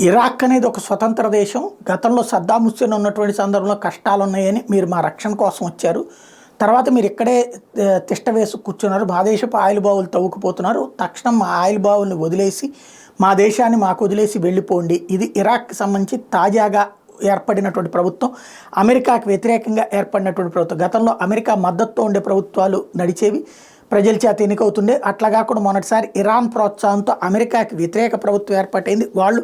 Iraq అనేది ఒక స్వతంత్ర దేశం. గతంలో సద్దాం హుస్సేన్ ఉన్నటువంటి సందర్భంలో కష్టాలు ఉన్నాయని మీరు మా రక్షణ కోసం వచ్చారు. తర్వాత మీరు ఇక్కడే తిష్ట వేసి కూర్చున్నారు. మా దేశపు ఆయిల్ బావులు తవ్వుకుపోతున్నారు. తక్షణం మా ఆయిల్ బావుల్ని వదిలేసి మా దేశాన్ని మాకు వదిలేసి వెళ్ళిపోండి. ఇది ఇరాక్కి సంబంధించి తాజాగా ఏర్పడినటువంటి ప్రభుత్వం, అమెరికాకి వ్యతిరేకంగా ఏర్పడినటువంటి ప్రభుత్వం. గతంలో అమెరికా మద్దతుతో ఉండే ప్రభుత్వాలు నడిచేవి, ప్రజల చేత ఎన్నికవుతుండే. అట్లా కాకుండా మొదటిసారి ఇరాన్ ప్రోత్సాహంతో అమెరికాకి వ్యతిరేక ప్రభుత్వం ఏర్పాటైంది. వాళ్ళు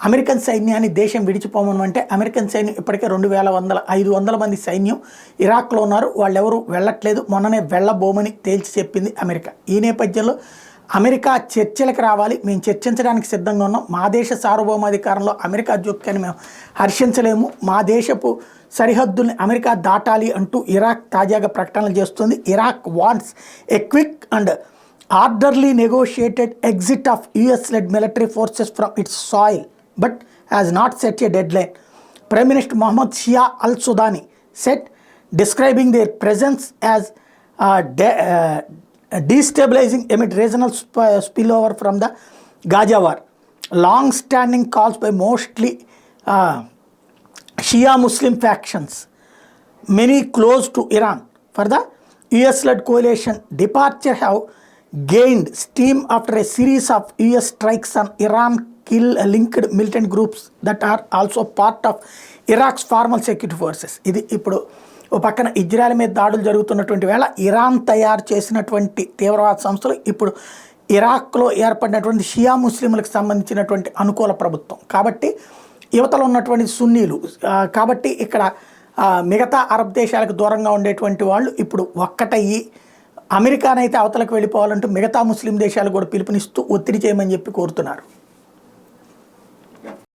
అమెరికన్ సైన్యాన్ని దేశం విడిచిపోమనంటే అమెరికన్ సైన్యం ఇప్పటికే 500 మంది సైన్యం ఇరాక్లో ఉన్నారు. వాళ్ళు ఎవరు వెళ్ళట్లేదు. మొన్ననే వెళ్ళబోమని తేల్చి చెప్పింది అమెరికా. ఈ నేపథ్యంలో అమెరికా చర్చలకు రావాలి, మేము చర్చించడానికి సిద్ధంగా ఉన్నాం, మా దేశ సార్వభౌమాధికారంలో అమెరికా జోక్యాన్ని మేము హర్షించలేము, మా దేశపు సరిహద్దుల్ని అమెరికా దాటాలి అంటూ ఇరాక్ తాజాగా ప్రకటనలు చేస్తుంది. Iraq wants a quick and orderly negotiated exit of US-led military forces from its soil but has not set a deadline. Prime minister Mohammed Shia al Sudani set describing their presence as destabilizing amid regional spillover from the Gaza war. Long-standing calls by mostly Shia Muslim factions, many close to Iran, for the US-led coalition departure have gained steam after a series of US strikes on Iran-linked militant groups that are also part of Iraq's formal security forces. ఇది ఇప్పుడు ఓ పక్కన Israel మీద దాడులు జరుగుతున్నటువంటి వేళ Iran తయారు చేసినటువంటి తీవ్రవాద సంస్థలు ఇప్పుడు ఇరాక్లో ఏర్పడినటువంటి షియా ముస్లింలకు సంబంధించినటువంటి అనుకూల ప్రభుత్వం కాబట్టి యువతలో ఉన్నటువంటి సున్నీలు కాబట్టి ఇక్కడ మిగతా అరబ్ దేశాలకు దూరంగా ఉండేటువంటి వాళ్ళు ఇప్పుడు ఒక్కటయ్యి అమెరికానైతే అవతలకు వెళ్ళిపోవాలంటూ మిగతా ముస్లిం దేశాలు కూడా పిలుపునిస్తూ ఒత్తిడి చేయమని చెప్పి కోరుతున్నారు.